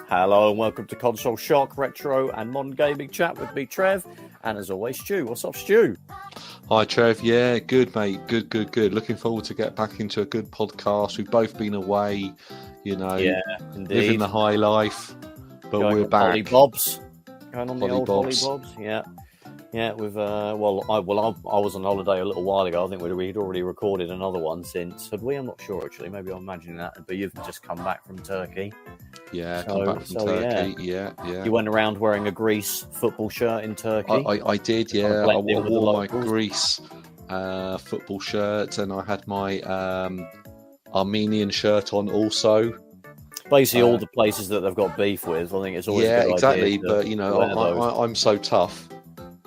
Hello and welcome to Console Shock, Retro and Modern Gaming Chat with me, Trev, and as always, Stu. What's up, Stu? Hi, Trev. Yeah, good, mate. Good. Looking forward to get back into a good podcast. We've both been away, you know, living the high life, but we're back. Holly Bobs. Going on the old Bobs. Holly Bobs, yeah. With I was on holiday a little while ago. I think we'd already recorded another one since. Had we? I'm not sure actually. Maybe I'm imagining that. But you've just come back from Turkey. Yeah, come back from Turkey. Yeah. You went around wearing a Greece football shirt in Turkey. I did. Yeah, I wore my Greece football shirt, and I had my Armenian shirt on also. Basically, all the places that they've got beef with. I think it's always a good exactly. idea But you know, I'm so tough.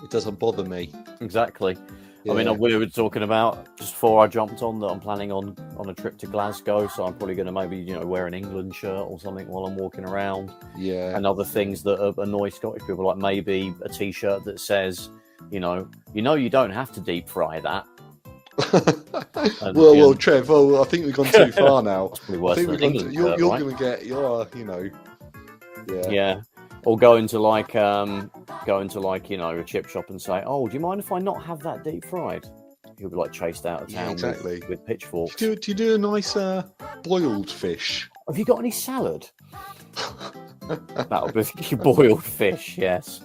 It doesn't bother me. Exactly. Yeah. I mean, we were talking about just before I jumped on that I'm planning on a trip to Glasgow, so I'm probably going to maybe wear an England shirt or something while I'm walking around. Yeah. And other things that annoy Scottish people, like maybe a T-shirt that says, you don't have to deep fry that. Well, Trev. Well, I think we've gone too far now. That's probably worse than an England shirt, you're right? going to get Yeah. Or go into a chip shop and say, "Oh, do you mind if I not have that deep fried?" You'll be like chased out of town with pitchforks. Do you do a nice boiled fish? Have you got any salad? That would be boiled fish, yes.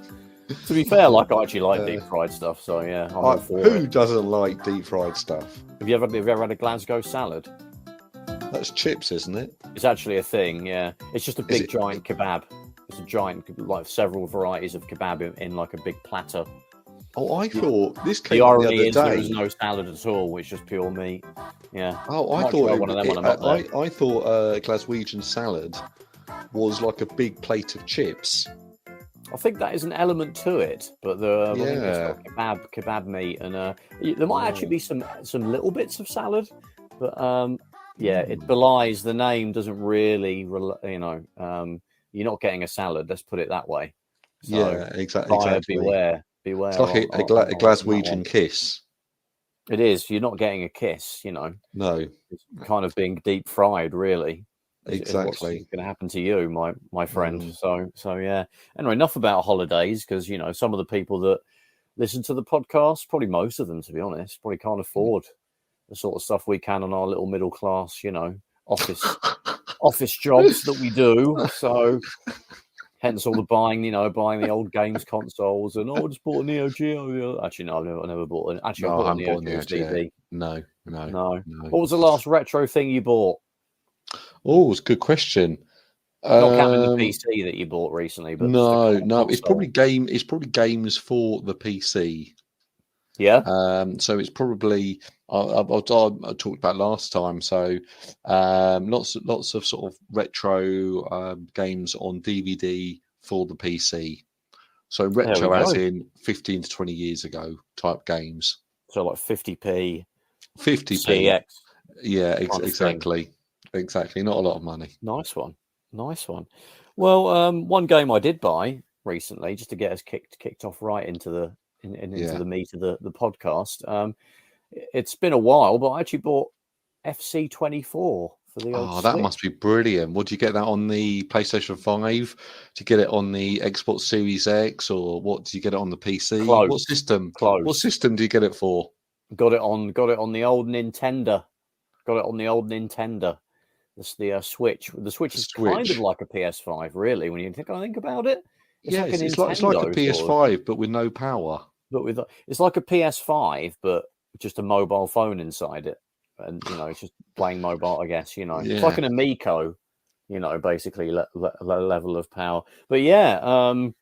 To be fair, I actually like deep fried stuff, so yeah, I'm all for who it. doesn't like deep fried stuff? Have you ever had a Glasgow salad? That's chips, isn't it? It's actually a thing, yeah. It's just a big giant kebab. It's a giant, like several varieties of kebab in like a big platter. Oh, I thought this came the up irony the other is day. there was no salad at all. It's just pure meat. Yeah. Oh, I thought Glaswegian salad was like a big plate of chips. I think that is an element to it, but I think it's got kebab meat, and there might actually be some little bits of salad, but it belies the name. Doesn't really, you're not getting a salad. Let's put it that way. So, yeah, exactly. Beware. It's like a Glaswegian kiss. It is. You're not getting a kiss. No, it's kind of being deep fried, really. Exactly. What's going to happen to you, my friend? So yeah. Anyway, enough about holidays, because some of the people that listen to the podcast, probably most of them, to be honest, probably can't afford the sort of stuff we can on our little middle class, office jobs that we do. So hence all the buying the old games consoles, and I just bought a Neo Geo. Actually, no, I never bought it. Actually, I bought a Neo Geo TV. No. What was the last retro thing you bought? Oh, it's a good question. Not counting the PC that you bought recently, but no, it's probably games for the PC. Yeah. So it's probably I talked about last time. So lots of sort of retro games on DVD for the PC. So retro as in 15 to 20 years ago type games. So like 50p. CX. Yeah, exactly. Exactly. Not a lot of money. Nice one. Well, one game I did buy recently, just to get us kicked off right into the meat of the podcast. It's been a while, but I actually bought FC24 for the old that Switch. must be brilliant. Would you get that on the PlayStation 5? Do you get it on the Xbox Series X, or what? Do you get it on the PC? Close. What system? Close. What system do you get it for? Got it on the old Nintendo. It's the Switch. The Switch is kind of like a PS5, really, when you think about it. It's like a PS5, but with no power. It's like a PS5, but just a mobile phone inside it, and it's just playing mobile, I guess. It's like an Amico, basically level of power. But yeah, I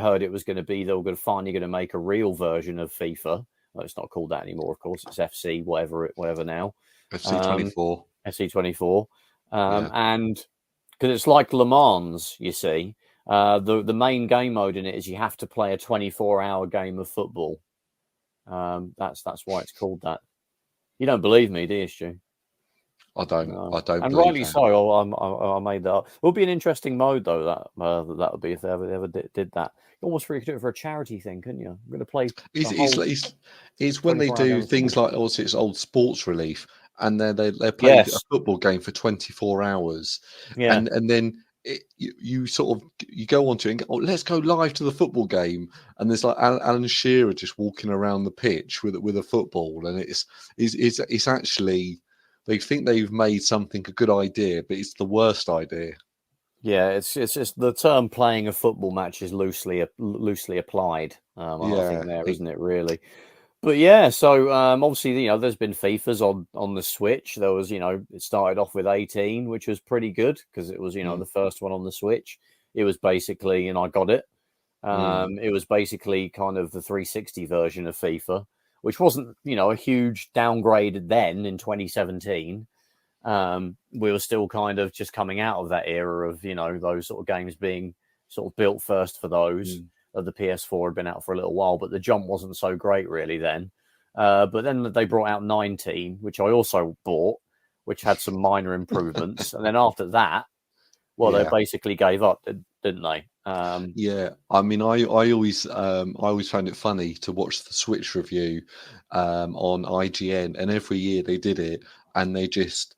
heard it was going to be they were finally going to make a real version of FIFA. Well, it's not called that anymore, of course. It's FC whatever now. FC24. FC24, and because it's like Le Mans, you see, The main game mode in it is you have to play a 24-hour game of football. That's why it's called that. You don't believe me, do you, Stu? I don't. No. I don't. And believe rightly that. so. I made that up. It would be an interesting mode though. That would be if they ever did that. You almost could do it for a charity thing, couldn't you? I'm going to play. It's when they 24-hour game do of things football. like also it's old Sports Relief, and they play a Yes. football game for 24 hours, Yeah. and then you sort of you go onto it and go, oh, let's go live to the football game, and there's like Alan Shearer just walking around the pitch with a football, and it's actually they think they've made something a good idea, but it's the worst idea. Yeah, it's just the term "playing a football match" is loosely applied. I think there, isn't it? Really. But yeah, so obviously, there's been FIFAs on the Switch. There was, it started off with 18, which was pretty good because it was, the first one on the Switch. It was basically, I got it. It was basically kind of the 360 version of FIFA, which wasn't, a huge downgrade then in 2017. We were still kind of just coming out of that era of, those sort of games being sort of built first for those. The PS4 had been out for a little while, but the jump wasn't so great really then. But then they brought out 19, which I also bought, which had some minor improvements. And then after that, they basically gave up, didn't they? I mean, I always found it funny to watch the Switch review on IGN, and every year they did it, and they just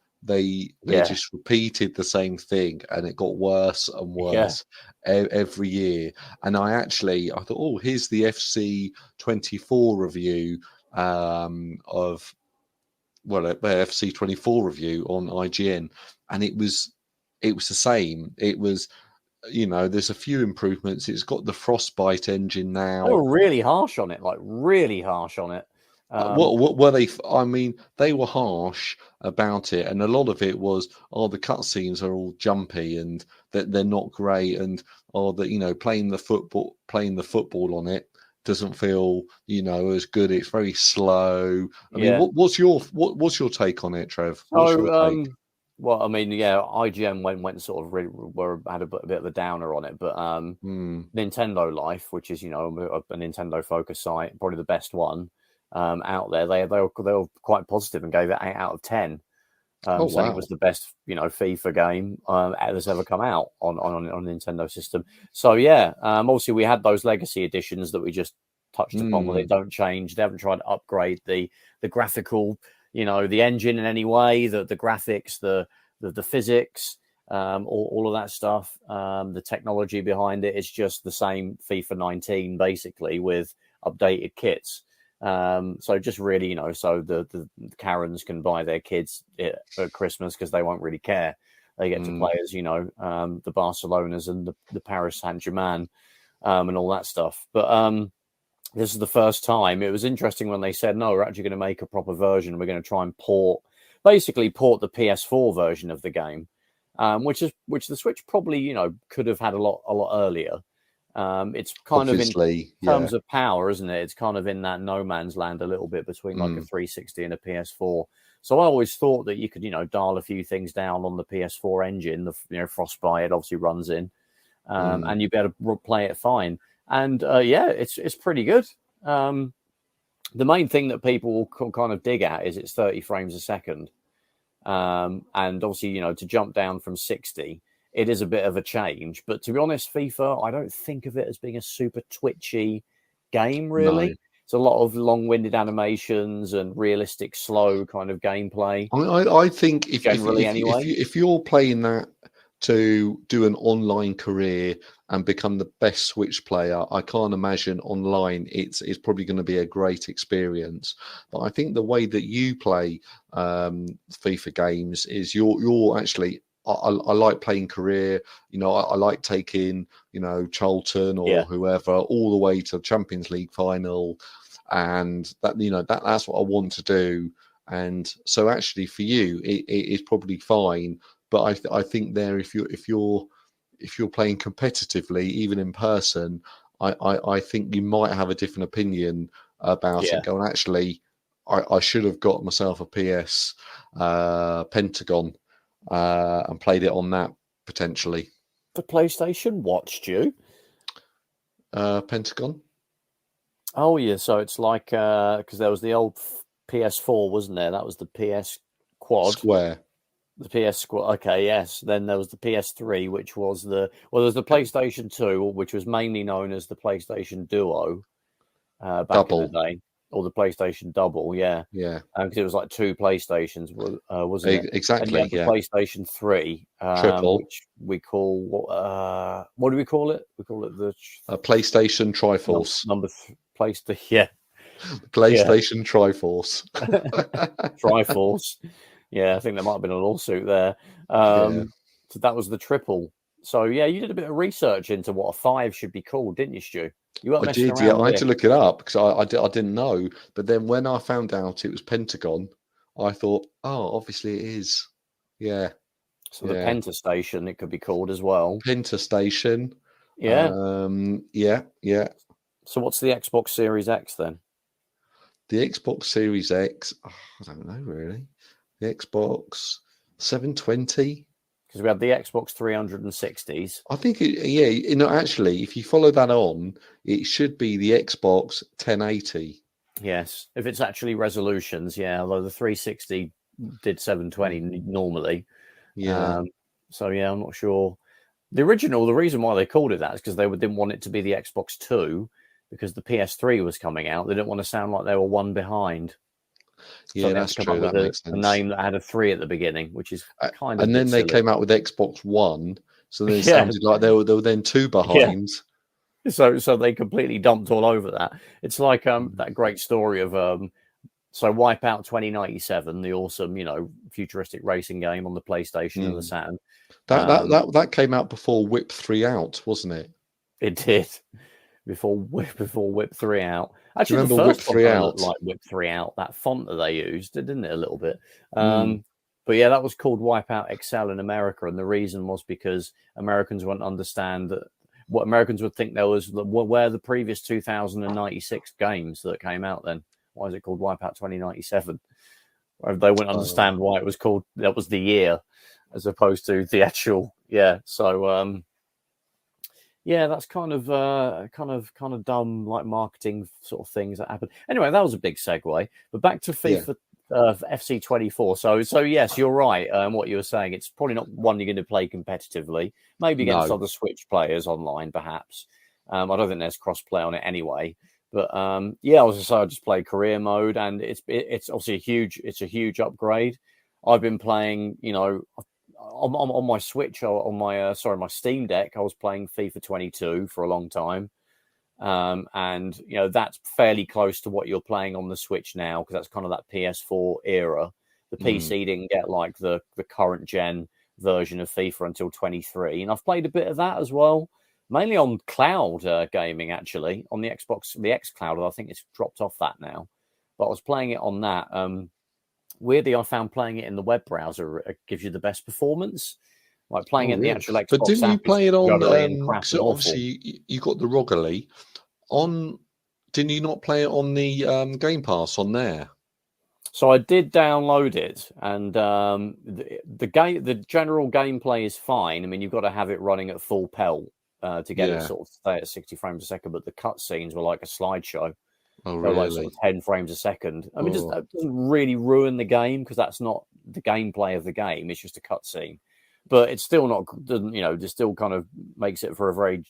repeated the same thing, and it got worse and worse every year. And I thought, oh, here's the FC24 review of FC24 review on IGN, and it was the same. It was, there's a few improvements. It's got the Frostbite engine now. They were really harsh on it, like really harsh on it. What were they? I mean, they were harsh about it, and a lot of it was, the cutscenes are all jumpy and that they're not great, and playing the football on it doesn't feel as good. It's very slow. I mean, what's your take on it, Trev? What's your take? Well, I mean, IGN went sort of had a bit of a downer on it, but Nintendo Life, which is a Nintendo focused site, probably the best one out there. They were quite positive and gave it 8 out of 10. Saying it was the best FIFA game that's ever come out on a Nintendo system. So obviously we had those legacy editions that we just touched upon, where they don't change. They haven't tried to upgrade the graphical, the engine in any way, the graphics, the physics, all of that stuff, the technology behind it. It's just the same FIFA 19 basically with updated kits. So just really, so the Karens can buy their kids at Christmas because they won't really care. They get to play as, the Barcelonas and the Paris Saint-Germain and all that stuff. But this is the first time. It was interesting when they said, no, we're actually going to make a proper version. We're going to try and port the PS4 version of the game, which the Switch probably, could have had a lot earlier. It's kind Obviously, of in terms of power, isn't it? It's kind of in that no man's land a little bit between like a 360 and a PS4. So I always thought that you could, dial a few things down on the PS4 engine. The Frostbite obviously runs in, and you'd be able to play it fine. And it's pretty good. The main thing that people will kind of dig at is it's 30 frames a second, and obviously to jump down from 60. It is a bit of a change, but to be honest, FIFA, I don't think of it as being a super twitchy game, really. No. It's a lot of long-winded animations and realistic, slow kind of gameplay. I think if you're playing that to do an online career and become the best Switch player, I can't imagine online it's probably going to be a great experience. But I think the way that you play FIFA games is you're actually... I like playing career, I like taking, Charlton or whoever all the way to the Champions League final. And that's what I want to do. And so actually for you, it is probably fine. But I think if you're playing competitively, even in person, I think you might have a different opinion about it. Going, actually, I should have got myself a PS Pentagon. And played it on that potentially. The PlayStation watched you. Pentagon. Oh yeah, so it's like because there was the old PS4, wasn't there? That was the PS Quad. Square. The PS Squad. Okay, yes. Then there was the PS3, which was there was the PlayStation 2, which was mainly known as the PlayStation Duo back Double. in the day, or the PlayStation Double. Yeah, Yeah. because it was like two Playstations, wasn't it? Exactly. And you had the PlayStation 3, Triple. which we call what do we call it? We call it the PlayStation Triforce. Yeah. PlayStation Triforce. Triforce. Yeah, I think there might have been a lawsuit there. So that was the triple. So yeah, you did a bit of research into what a 5 should be called, didn't you, Stu? You weren't messing around. Yeah, I had to look it up because I didn't know. But then when I found out it was Pentagon, I thought, oh, obviously it is. Yeah. So the Penta Station, it could be called as well. Penta Station. Yeah. Yeah. So what's the Xbox Series X then? The Xbox Series X, I don't know really. The Xbox 720. Because we had the Xbox 360s. I think, actually, if you follow that on, it should be the Xbox 1080. Yes, if it's actually resolutions, yeah. Although the 360 did 720 normally. Yeah. So yeah, I'm not sure. The reason why they called it that is because they didn't want it to be the Xbox 2 because the PS3 was coming out. They didn't want to sound like they were one behind. Yeah, so that's true. That makes sense. A name that had a 3 at the beginning, which is kind of. And then they came out with Xbox One, so then it sounded like they were then 2 behind. Yeah. So they completely dumped all over that. It's like that great story of Wipeout 2097, the awesome, futuristic racing game on the PlayStation and the Saturn. That came out before Whip 3 out, wasn't it? It did. Before Whip 3 out. Actually, remember the first Whip 3 out? Looked like Whip 3 out, that font that they used, didn't it, a little bit? But yeah, that was called Wipeout XL in America, and the reason was because Americans wouldn't understand that what Americans would think there was where the previous 2096 games that came out then. Why is it called Wipeout 2097? They wouldn't understand why it was called. That was the year, as opposed to the actual. Yeah. So yeah, that's kind of dumb, like marketing sort of things that happen. Anyway, that was a big segue. But back to FIFA FC24. So yes, you're right. What you were saying, it's probably not one you're going to play competitively. Maybe against other Switch players online, perhaps. I don't think there's cross-play on it anyway. But yeah, I was just I just play career mode, and it's obviously a huge upgrade. I've been playing, on my Switch or on my my Steam Deck, I was playing FIFA 22 for a long time, and that's fairly close to what you're playing on the Switch now because that's kind of that PS4 era. The PC didn't get like the current gen version of FIFA until 23, and I've played a bit of that as well. Mainly on cloud gaming, actually, on the Xbox, the X Cloud. I think it's dropped off that now. But I was playing it on that. Weirdly, I found playing it in the web browser gives you the best performance. Like playing it in the actual Xbox. But didn't you play it on? So obviously, you got the Roggally on. Didn't you not play it on the Game Pass on there? So I did download it, and the general gameplay is fine. I mean, you've got to have it running at full pelt. To get it sort of stay at 60 frames a second, but the cutscenes were like a slideshow. Oh, really? Like sort of 10 frames a second. I mean, that doesn't really ruin the game because that's not the gameplay of the game. It's just a cutscene, but it's still not. It still kind of makes it for a very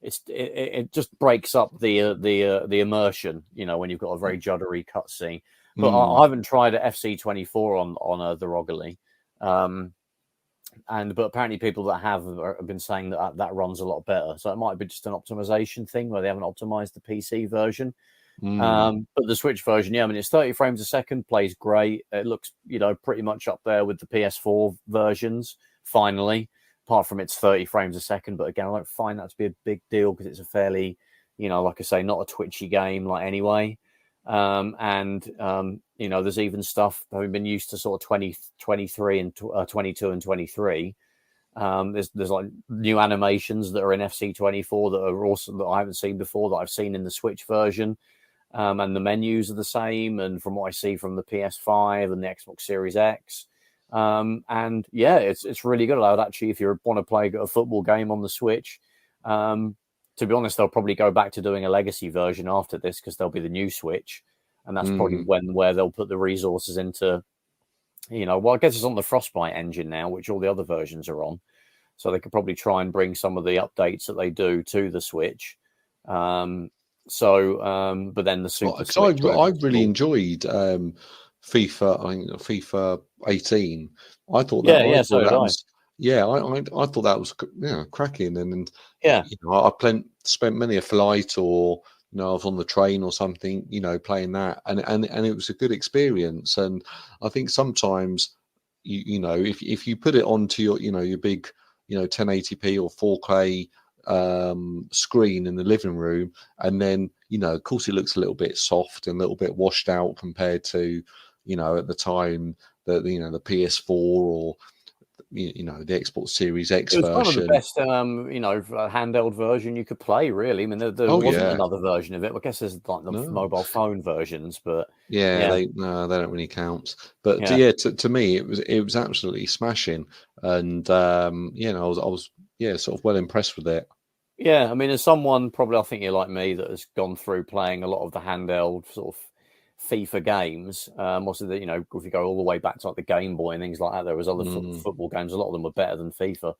it just breaks up the immersion. When you've got a very juddery cutscene. But I haven't tried a FC24 on the Roggally. But apparently people that have been saying that runs a lot better. So it might be just an optimization thing where they haven't optimized the PC version. But the Switch version, I mean, it's 30 frames a second, plays great. It looks, pretty much up there with the PS4 versions, finally, apart from it's 30 frames a second. But again, I don't find that to be a big deal because it's a fairly, like I say, not a twitchy game like anyway. There's even stuff having been used to sort of 23 and 22 and 23. There's like new animations that are in FC24 that are awesome that I haven't seen before that I've seen in the Switch version. And the menus are the same. And from what I see from the PS5 and the Xbox Series X, And yeah, it's really good. I would actually, if you want to play a football game on the Switch, to be honest, they'll probably go back to doing a legacy version after this because there'll be the new Switch, and that's probably where they'll put the resources into. Well, I guess it's on the Frostbite engine now, which all the other versions are on, so they could probably try and bring some of the updates that they do to the Switch. But then the Super Switch, I really enjoyed FIFA. I think FIFA 18. I thought that. I thought that was cracking, and yeah, I spent many a flight, or I was on the train or something, playing that, and it was a good experience. And I think sometimes, if you put it onto your big 1080p or 4K screen in the living room, and then of course it looks a little bit soft and a little bit washed out compared to at the time the PS4 or the Xbox Series X version. It was one of the best handheld version you could play, really. I mean, there wasn't another version of it. I guess there's like the mobile phone versions, but they don't really count. But to me it was absolutely smashing, and I was sort of well impressed with it. Yeah, I mean, as someone probably, I think you're like me, that has gone through playing a lot of the handheld sort of FIFA games. Also, if you go all the way back to like the Game Boy and things like that, there was other football games. A lot of them were better than FIFA.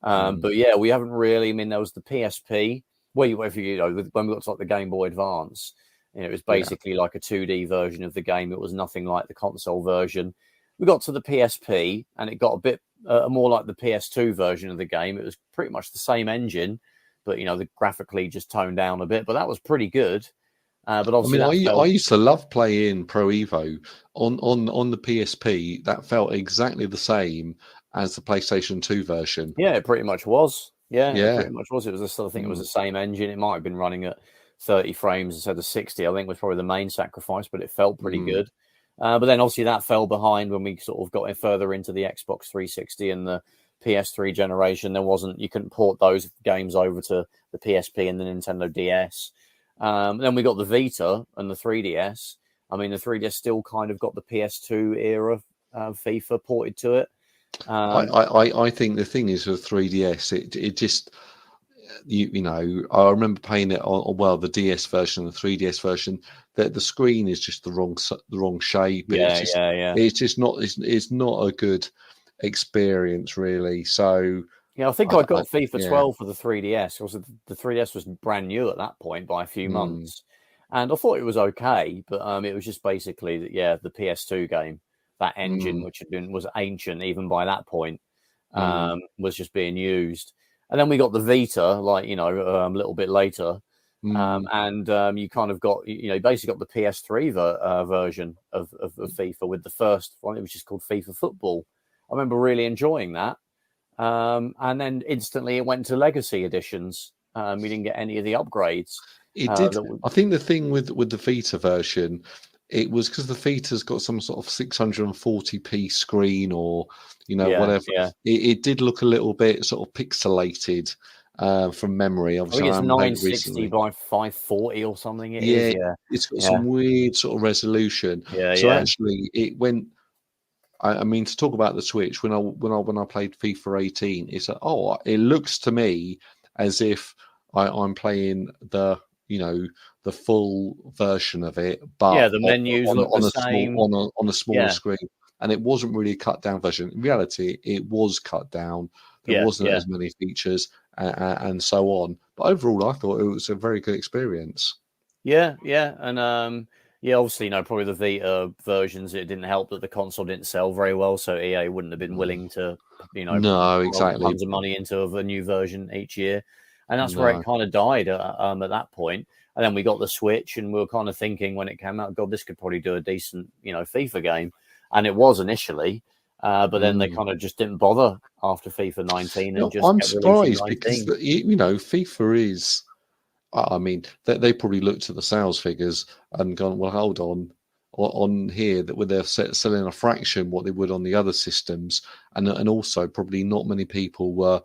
But yeah, we haven't really. I mean, there was the PSP. When we got to like the Game Boy Advance, it was basically like a 2D version of the game. It was nothing like the console version. We got to the PSP, and it got a bit more like the PS2 version of the game. It was pretty much the same engine, but the graphically just toned down a bit. But that was pretty good. But obviously, I used to love playing Pro Evo on the PSP. That felt exactly the same as the PlayStation 2 version. Yeah, it pretty much was. It pretty much was. It was I think it was the same engine. It might have been running at 30 frames instead of 60. I think was probably the main sacrifice, but it felt pretty good. But then obviously that fell behind when we sort of got further into the Xbox 360 and the PS3 generation. You couldn't port those games over to the PSP and the Nintendo DS. Then we got the Vita and the 3DS. I mean, the 3DS still kind of got the PS2 era FIFA ported to it. I think the thing is with 3DS, it just I remember playing it on the DS version, the 3DS version. That the screen is just the wrong shape. It's just not. It's not a good experience, really. So. Yeah, I think I got FIFA 12 for the 3DS. Also, the 3DS was brand new at that point by a few months. And I thought it was okay, but it was just basically, the PS2 game, that engine, which was ancient even by that point, was just being used. And then we got the Vita, a little bit later. And you kind of got, basically got the PS3 version of FIFA with the first one. It was just called FIFA Football. I remember really enjoying that. And then instantly it went to legacy editions. We didn't get any of the upgrades. It did. I think the thing with the Vita version, it was because the Vita's got some sort of 640p screen or whatever. Yeah. It did look a little bit sort of pixelated from memory. Obviously, I think it's 960 by 540 or something. It's got some weird sort of resolution. Actually, it went. I mean, to talk about the Switch, when I played FIFA 18, it's it looks to me as if I'm playing the full version of it, but the menus look the same on a smaller screen, and it wasn't really a cut down version. In reality, it was cut down. There wasn't as many features and so on. But overall, I thought it was a very good experience. And obviously, probably the Vita versions, it didn't help that the console didn't sell very well, so EA wouldn't have been willing to, no, exactly, tons of money into a new version each year, and that's where it kind of died at that point. And then we got the Switch, and we were kind of thinking when it came out, God, this could probably do a decent, FIFA game, and it was initially, but then they kind of just didn't bother after FIFA 19. And I'm surprised because FIFA is. I mean, they probably looked at the sales figures and gone, well, hold on here, that where they're selling a fraction what they would on the other systems, and also probably not many people were,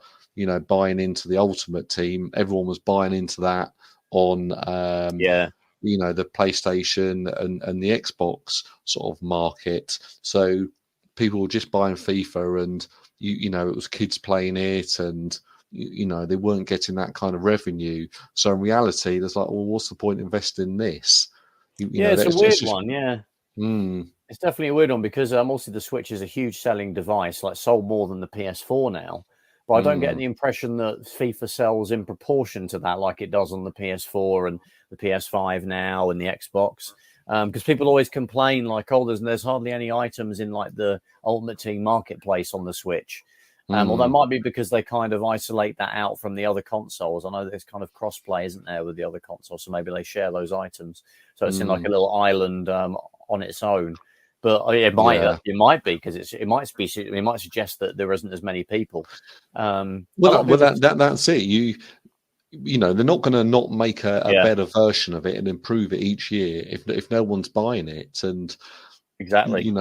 buying into the Ultimate Team. Everyone was buying into that on, the PlayStation and the Xbox sort of market. So people were just buying FIFA, and it was kids playing it, and they weren't getting that kind of revenue. So in reality, there's like, well, what's the point in investing in this? It's a weird one. Yeah. Mm. It's definitely a weird one because also the Switch is a huge selling device, like sold more than the PS4 now. But I don't get the impression that FIFA sells in proportion to that, like it does on the PS4 and the PS5 now and the Xbox. Because people always complain like, oh, there's hardly any items in like the Ultimate Team marketplace on the Switch. Although it might be because they kind of isolate that out from the other consoles. I know there's kind of cross-play, isn't there, with the other consoles? So maybe they share those items. So it's in like a little island on its own. But it might be because it might suggest that there isn't as many people. That's it. They're not going to not make a better version of it and improve it each year if no one's buying it. And exactly,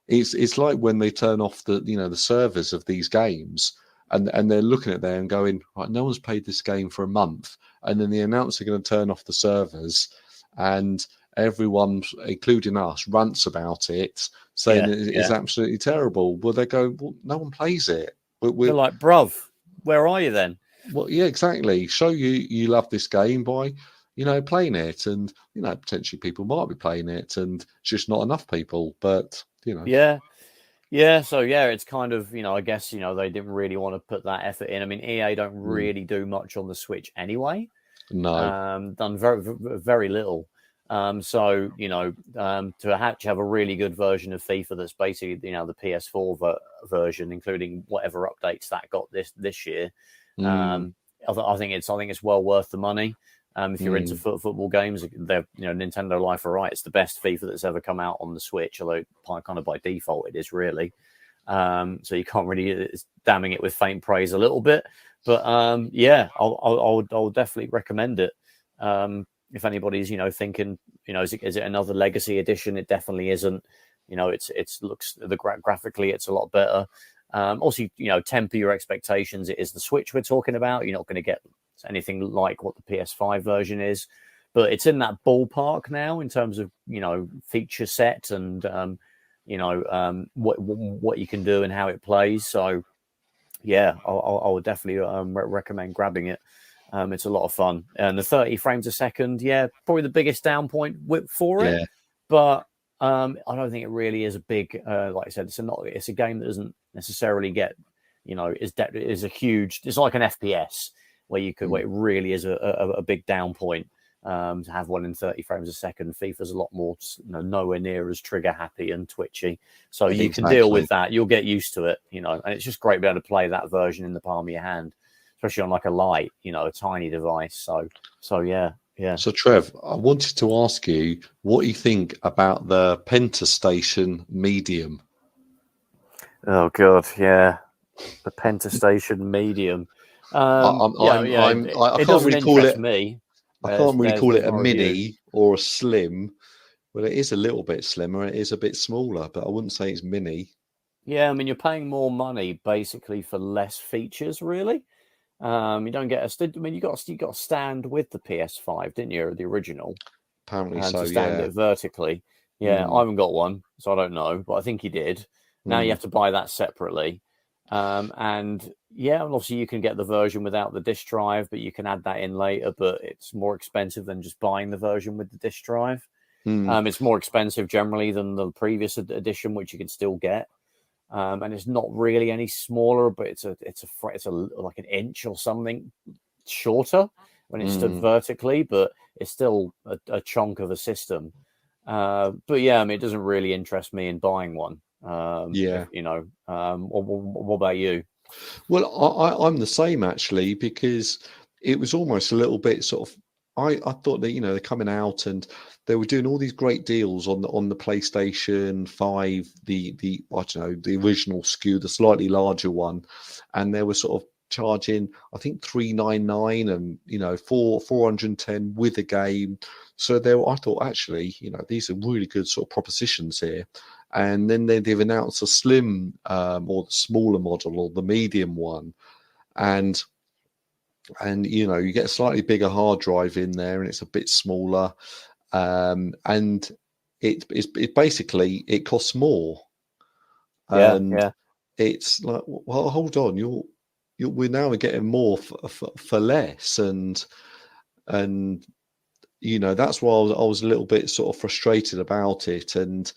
it's like when they turn off the servers of these games, and they're looking at there and going, right, no one's played this game for a month, and then the announcer going to turn off the servers, and everyone, including us, rants about it, saying it's absolutely terrible. Well, they go, well, no one plays it. They're like, bruv, where are you then? Well, yeah, exactly. Show you love this game by, playing it, and potentially people might be playing it, and it's just not enough people. But yeah. So it's kind of I guess they didn't really want to put that effort in. I mean, EA don't really do much on the Switch anyway. No, done very very little. So to have a really good version of FIFA that's basically the PS4 version, including whatever updates that got this year. I think it's well worth the money. If you're into football games, they're Nintendo Life are right. It's the best FIFA that's ever come out on the Switch, although kind of by default it is really. So you can't really it's damning it with faint praise a little bit, but I'll definitely recommend it. If anybody's thinking is it another legacy edition? It definitely isn't. It's looks graphically it's a lot better. Also, temper your expectations. It is the Switch we're talking about. You're not going to get anything like what the PS5 version is, but it's in that ballpark now in terms of feature set and what you can do and how it plays. So I would definitely recommend grabbing it. It's a lot of fun, and the 30 frames a second, probably the biggest down point for it. But I don't think it really is a big, like I said, it's a game that doesn't necessarily get, is a huge. It's like an FPS where it really is a big down point. To have one in 30 frames a second, FIFA's a lot more, nowhere near as trigger happy and twitchy. So you can deal with that. You'll get used to it, and it's just great being able to play that version in the palm of your hand, especially on like a light, a tiny device. So yeah. So Trev, I wanted to ask you what you think about the Penta Station Medium. Oh God, yeah, the Penta Station Medium. I can't really call it me. I can't really call it a mini or a slim. Well, it is a little bit slimmer. It is a bit smaller, but I wouldn't say it's mini. Yeah, I mean, you're paying more money basically for less features, really. You don't get you got to stand with the PS5, didn't you? The original. Apparently so, to stand it vertically. Yeah, I haven't got one, so I don't know, but I think he did. Now you have to buy that separately. And obviously you can get the version without the disk drive, but you can add that in later, but it's more expensive than just buying the version with the disk drive. It's more expensive generally than the previous edition, which you can still get. And it's not really any smaller, but it's like an inch or something shorter when it's stood vertically, but it's still a chunk of a system. But yeah, I mean, it doesn't really interest me in buying one. What about you? Well, I'm the same actually, because it was almost a little bit sort of. I thought that they're coming out and they were doing all these great deals on the PlayStation 5, the original SKU, the slightly larger one, and they were sort of charging I think $399 and 410 with a game. So I thought actually these are really good sort of propositions here. And then they've announced a slim or the smaller model or the medium one, and you get a slightly bigger hard drive in there, and it's a bit smaller, and it basically it costs more. and yeah. it's like, well, hold on, we're now getting more for less, and that's why I was a little bit sort of frustrated about it, and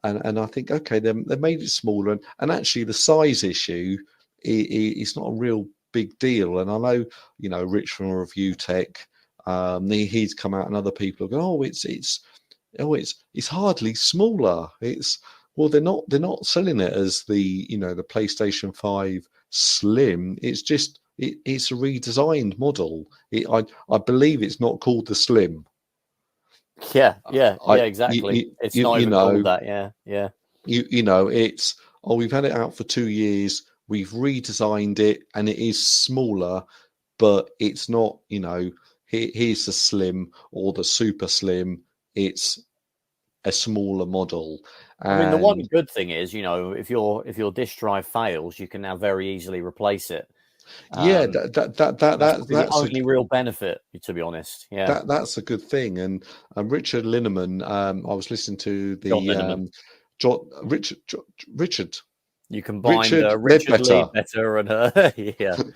I think, okay, they made it smaller, and actually the size issue is not a real big deal. And I know, Rich from Review Tech, he's come out, and other people have gone, it's hardly smaller. They're not selling it as the PlayStation 5 Slim. It's just it's a redesigned model. I believe it's not called the Slim. Yeah, exactly. It's not even called that. Yeah. It's we've had it out for 2 years. We've redesigned it, and it is smaller, but it's not. Here's the Slim or the Super Slim. It's a smaller model. I mean, the one good thing is, if your disk drive fails, you can now very easily replace it. Yeah, that's the only real benefit, to be honest. Yeah, that's a good thing. And Richard Linneman, I was listening to the Richard. You combined Richard Ledbetter and the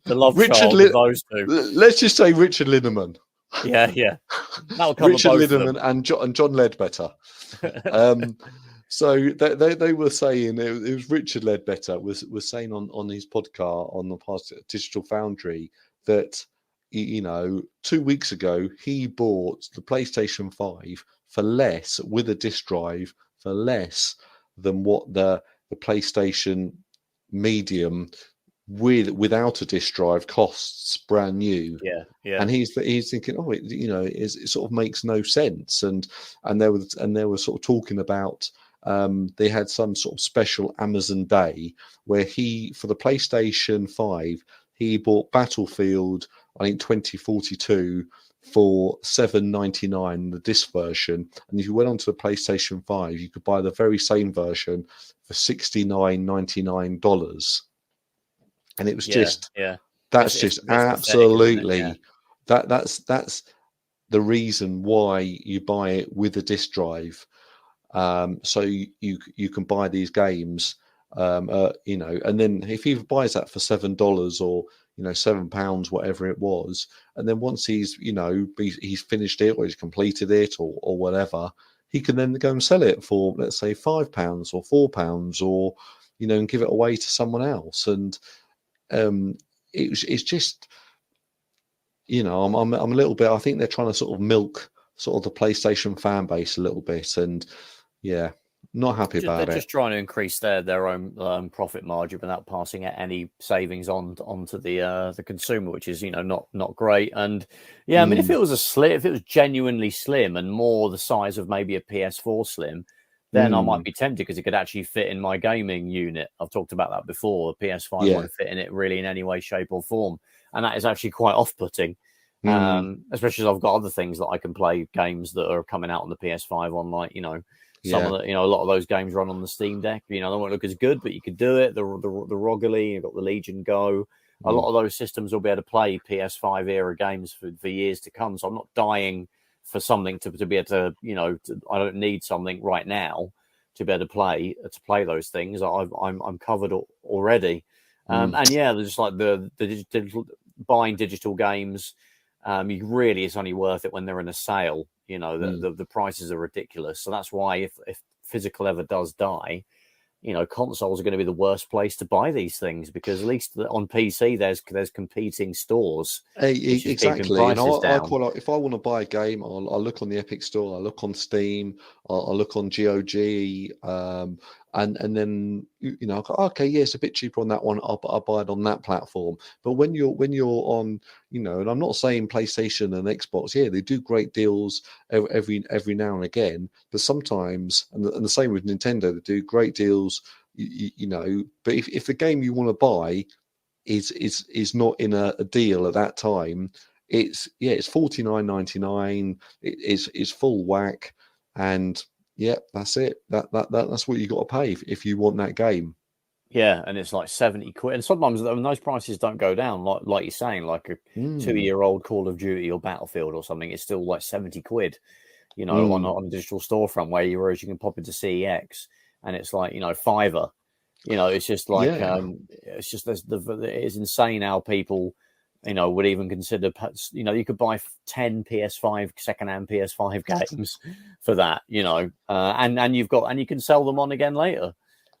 love child of those two. Let's just say Richard Linneman. Yeah. That'll cover Richard both Linneman of them. and John Ledbetter. So they were saying, it was Richard Ledbetter was saying on his podcast on the past Digital Foundry that 2 weeks ago he bought the PlayStation 5 for less, with a disc drive, for less than what the PlayStation Medium without a disc drive costs brand new. Yeah. And he's thinking, it sort of makes no sense. And they were sort of talking about, they had some sort of special Amazon day where for the PlayStation 5, he bought Battlefield, I think 2042, for $7.99, the disc version. And if you went onto the PlayStation 5, you could buy the very same version for $69.99. And it was that's just absolutely that's the reason why you buy it with a disc drive. So you can buy these games, and then if he buys that for $7 or £7, whatever it was, and then once he's finished it or he's completed it or whatever, he can then go and sell it for, let's say, £5 or £4, or and give it away to someone else. And it's just, I'm a little bit. I think they're trying to sort of milk sort of the PlayStation fan base a little bit, and not happy about it. They're just trying to increase their own profit margin without passing any savings onto the consumer, which is not great. And I mean, if it was if it was genuinely slim and more the size of maybe a PS4 Slim, then I might be tempted, because it could actually fit in my gaming unit. I've talked about that before. The PS5 won't fit in it really in any way, shape, or form, and that is actually quite off-putting. Especially as I've got other things that I can play, games that are coming out on the PS5 on, like, some of the, a lot of those games run on the Steam Deck. They won't look as good, but you could do it. The Roguely, you've got the Legion Go. A lot of those systems will be able to play PS5 era games for years to come. So I'm not dying for something to be able to, I don't need something right now to be able to play those things. I'm covered already. And they're just like the buying digital games. It's only worth it when they're in a sale. The prices are ridiculous. So that's why if physical ever does die, consoles are going to be the worst place to buy these things, because at least on PC there's competing stores. Exactly. And I quite like, if I want to buy a game, I'll look on the Epic Store, I'll look on Steam, I'll look on GOG, and then I go, okay, it's a bit cheaper on that one, I'll buy it on that platform. But when you're on, and I'm not saying PlayStation and Xbox, they do great deals every now and again, but sometimes, and the same with Nintendo, they do great deals, but if the game you want to buy is not in a deal at that time, it's $49.99, it's full whack, and that's it. That's what you got to pay if you want that game. Yeah, and it's like 70 quid. And sometimes those prices don't go down, like you're saying, like a 2-year-old Call of Duty or Battlefield or something. It's still like 70 quid, on a digital storefront, whereas you can pop into CEX and it's like, fiver. It's just like it's just it is insane how people, would even consider. You could buy 10 PS5 secondhand PS5 games for that. And you can sell them on again later,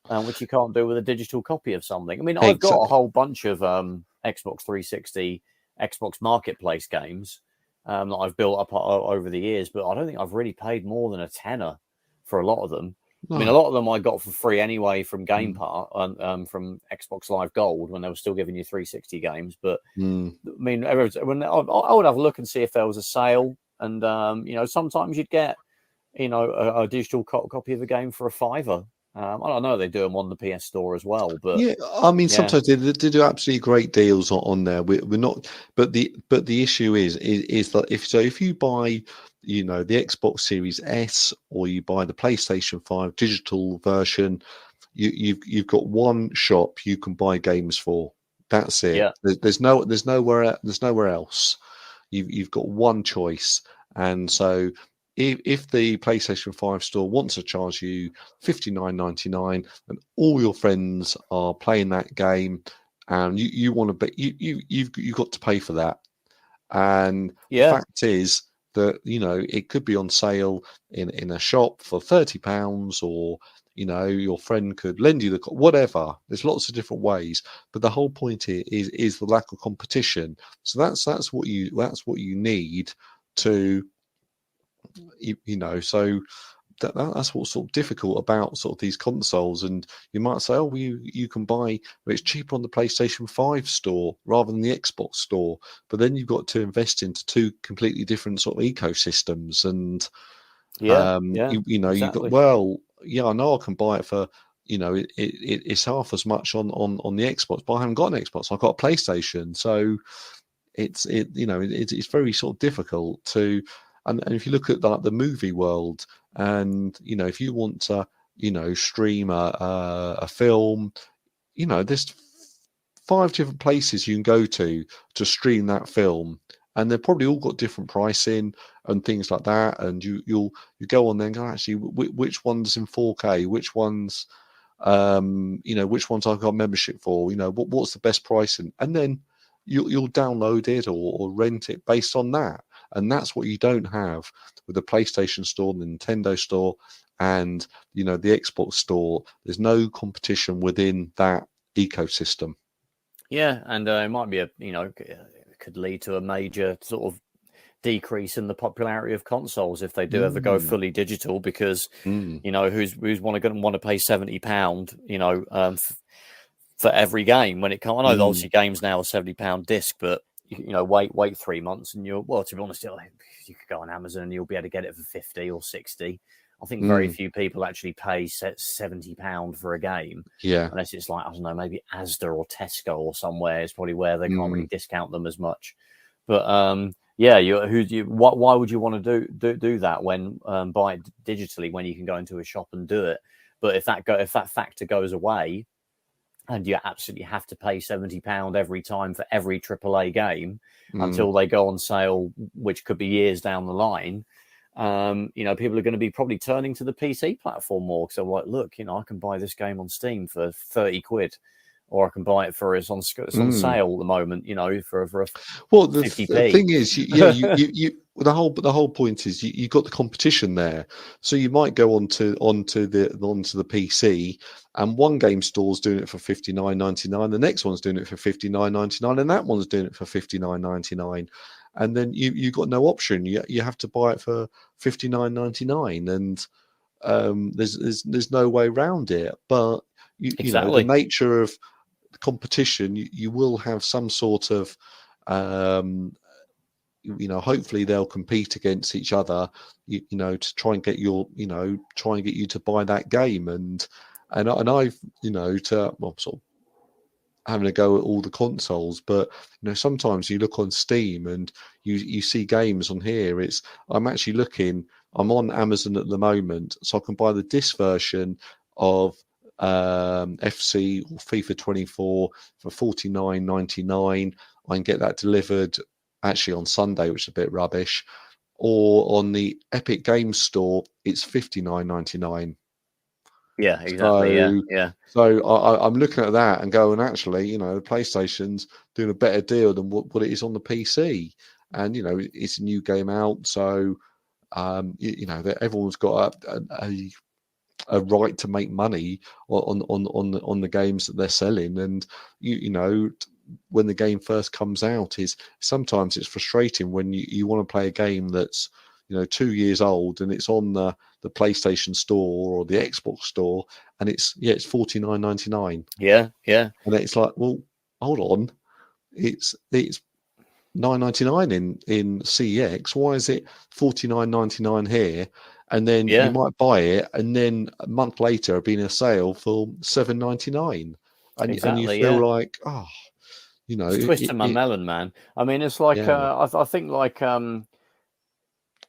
which you can't do with a digital copy of something. I mean, I've got a whole bunch of Xbox 360, Xbox Marketplace games that I've built up over the years, but I don't think I've really paid more than a tenner for a lot of them. I mean, a lot of them I got for free anyway from Game Pass, from Xbox Live Gold when they were still giving you 360 games. But I mean, I would have a look and see if there was a sale, and sometimes you'd get a digital copy of a game for a fiver. I don't know, they do them on the PS Store as well, but I mean, sometimes they do absolutely great deals on there. We're not, but the issue is that if you buy, the Xbox Series S, or you buy the PlayStation 5 digital version, you've got one shop you can buy games for. That's it. Yeah. There's nowhere else. You've got one choice, and so. If the PlayStation 5 store wants to charge you $59.99 and all your friends are playing that game, and you want to bet, you've got to pay for that. And the fact is that it could be on sale in a shop for £30, or your friend could lend you the whatever. There's lots of different ways, but the whole point here is the lack of competition. So that's what you need to. So that's what's sort of difficult about sort of these consoles. And you might say, oh, you can buy, but it's cheaper on the PlayStation 5 store rather than the Xbox store. But then you've got to invest into two completely different sort of ecosystems. And exactly. you've got, I know I can buy it for, it's half as much on the Xbox, but I haven't got an Xbox. I've got a PlayStation, so it's very sort of difficult to. And if you look at the movie world, and if you want to stream a film, there's 5 different places you can go to stream that film, and they've probably all got different pricing and things like that. And you go on there and go, actually, which one's in 4K, which one's which ones I've got membership for, what's the best pricing, and then you'll download it or rent it based on that. And that's what you don't have with the PlayStation Store, the Nintendo Store, and the Xbox Store. There's no competition within that ecosystem. Yeah, and it might be it could lead to a major sort of decrease in the popularity of consoles if they do ever go fully digital, because who's want to pay £70 for every game when it can't. I know obviously games now are £70 disc, but wait 3 months and to be honest, you could go on Amazon and you'll be able to get it for 50 or 60. I think very few people actually pay £70 for a game. Yeah. Unless it's like, I don't know, maybe Asda or Tesco or somewhere is probably where they can't really discount them as much. But why would you want to do that when buy it digitally when you can go into a shop and do it? But if that factor goes away, and you absolutely have to pay £70 every time for every AAA game until they go on sale, which could be years down the line. People are going to be probably turning to the PC platform more, because they're like, look, I can buy this game on Steam for £30, or I can buy it for it's on sale at the moment, for the 50p. Thing is, the whole point is you got the competition there, so you might go onto the PC, and one game store's doing it for $59.99, the next one's doing it for $59.99, and that one's doing it for $59.99, and then you got no option. You have to buy it for $59.99, and there's no way around it. But the nature of competition, you will have some sort of hopefully they'll compete against each other to try and get you to buy that game, and I've sort of having a go at all the consoles, but sometimes you look on Steam and you see games on here. I'm on Amazon at the moment, so I can buy the disc version of FC or FIFA 24 for $49.99. I can get that delivered actually on Sunday, which is a bit rubbish. Or on the Epic Games Store, it's $59.99. Yeah, exactly. Yeah. So I'm looking at that and going, actually, the PlayStation's doing a better deal than what it is on the PC. And, it's a new game out. So, everyone's got a right to make money on the games that they're selling. And, when the game first comes out, is sometimes it's frustrating when you want to play a game that's 2 years old and it's on the PlayStation Store or the Xbox Store, and it's $49.99. Yeah. And it's like, well, hold on, it's $9.99 in CEX. Why is it $49.99 here? And then you might buy it, and then a month later, it'll be in a sale for $7.99, and you feel like, it's twisting my melon, man. I mean, it's like I think like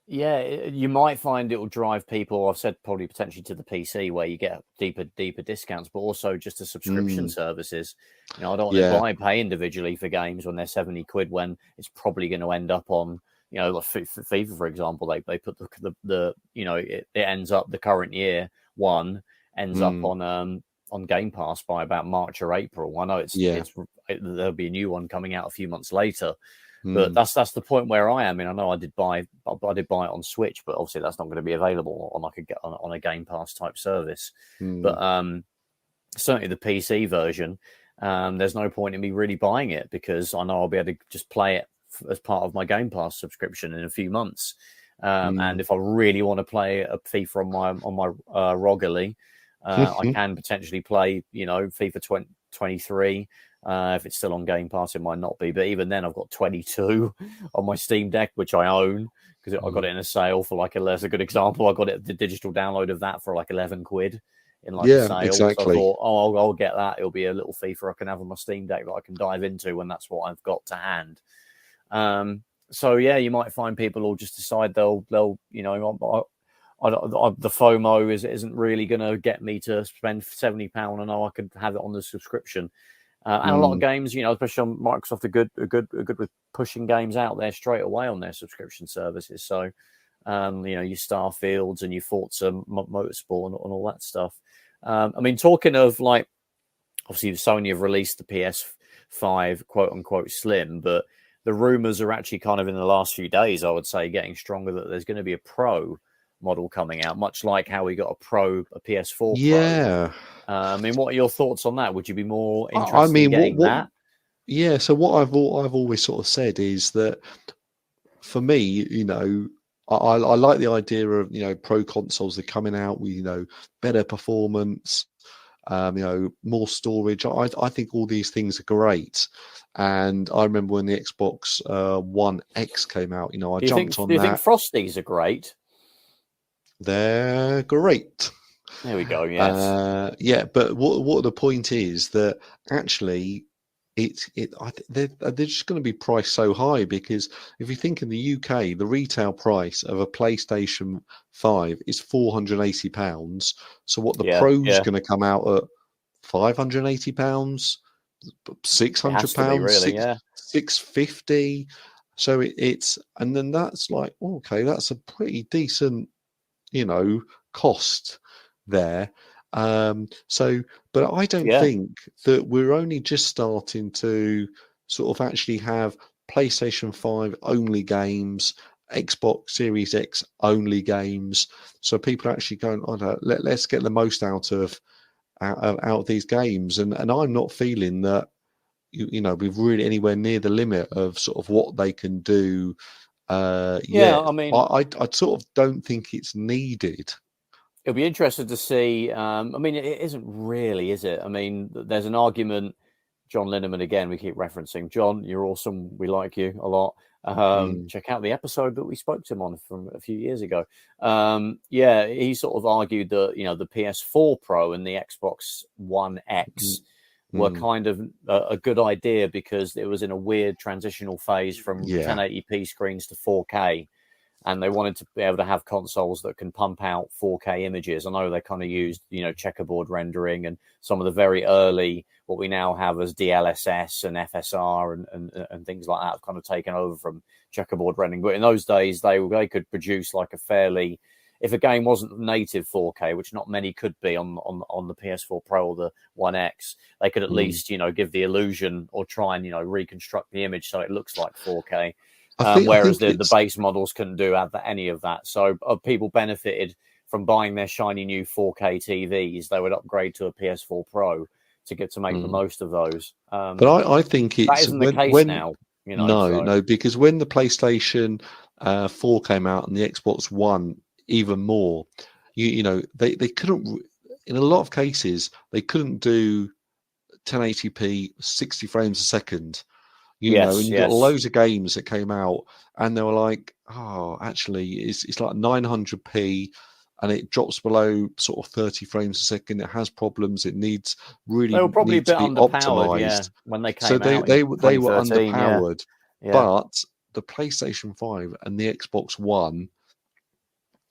you might find it will drive people. I've said probably potentially to the PC where you get deeper discounts, but also just the subscription services. I don't want to pay individually for games when they're £70 when it's probably going to end up on like FIFA, for example. They put the it ends up the current year one ends up on Game Pass by about March or April. I know there'll be a new one coming out a few months later. But that's the point where I am. I mean, I know I did buy it on Switch, but obviously that's not going to be available on a Game Pass type service. But certainly the PC version, there's no point in me really buying it because I know I'll be able to just play it as part of my Game Pass subscription in a few months. And if I really want to play a FIFA on my ROG, I can potentially play FIFA 23. If it's still on Game Pass, it might not be. But even then, I've got 22 on my Steam Deck, which I own because I got it in a sale for that's a good example. I got the digital download of that for like £11 in the sale. Exactly. So I thought, I'll get that. It'll be a little FIFA I can have on my Steam Deck that I can dive into when that's what I've got to hand. So you might find people will just decide they'll the FOMO isn't really going to get me to spend £70. I know I could have it on the subscription. And a lot of games, especially on Microsoft, are good with pushing games out there straight away on their subscription services. So, your Starfields and your Forza Motorsport and all that stuff. I mean, talking of obviously Sony have released the PS5 quote unquote slim, but the rumors are actually kind of in the last few days, I would say, getting stronger that there's going to be a Pro model coming out, much like how we got a PS4 Pro. Yeah. I mean, what are your thoughts on that? Would you be more interested in getting that? Yeah, so what I've always sort of said is that for me, I like the idea of pro consoles that are coming out with better performance, more storage. I think all these things are great. And I remember when the Xbox One X came out, I jumped on that. Do you think Frosties are great? They're great. There we go. Yes. But what the point is that actually, they're just going to be priced so high because if you think in the UK, the retail price of a PlayStation 5 is £480. So what the Pro's going to come out at £580, £600, really, £650. So it's and then that's like okay, that's a pretty decent cost there. But I don't think that we're only just starting to sort of actually have PlayStation 5 only games, Xbox Series X only games. So people are actually going, let's get the most out of these games. And I'm not feeling that we've really anywhere near the limit of sort of what they can do. I mean, I sort of don't think it's needed. It'll be interesting to see. I mean, it isn't really, is it? I mean, there's an argument. John Linneman, again, we keep referencing. John, you're awesome. We like you a lot. Check out the episode that we spoke to him on from a few years ago. He sort of argued that, the PS4 Pro and the Xbox One X were kind of a good idea because it was in a weird transitional phase from 1080p screens to 4K. And they wanted to be able to have consoles that can pump out 4K images. I know they kind of used, checkerboard rendering and some of the very early, what we now have as DLSS and FSR and things like that have kind of taken over from checkerboard rendering. But in those days, they could produce like a fairly, if a game wasn't native 4K, which not many could be on the PS4 Pro or the One X, they could at least, give the illusion or try and, reconstruct the image so it looks like 4K. Whereas the base models couldn't do any of that. So people benefited from buying their shiny new 4K TVs. They would upgrade to a PS4 Pro to make the most of those. But I think that isn't the case now. No, because when the PlayStation 4 came out and the Xbox One even more, they couldn't, in a lot of cases, they couldn't do 1080p 60 frames a second. You got loads of games that came out and they were like, oh, actually, it's like 900p and it drops below sort of 30 frames a second. It has problems. It needs really they were probably a bit to be optimized. When they came so out. They were underpowered. Yeah. But the PlayStation 5 and the Xbox One,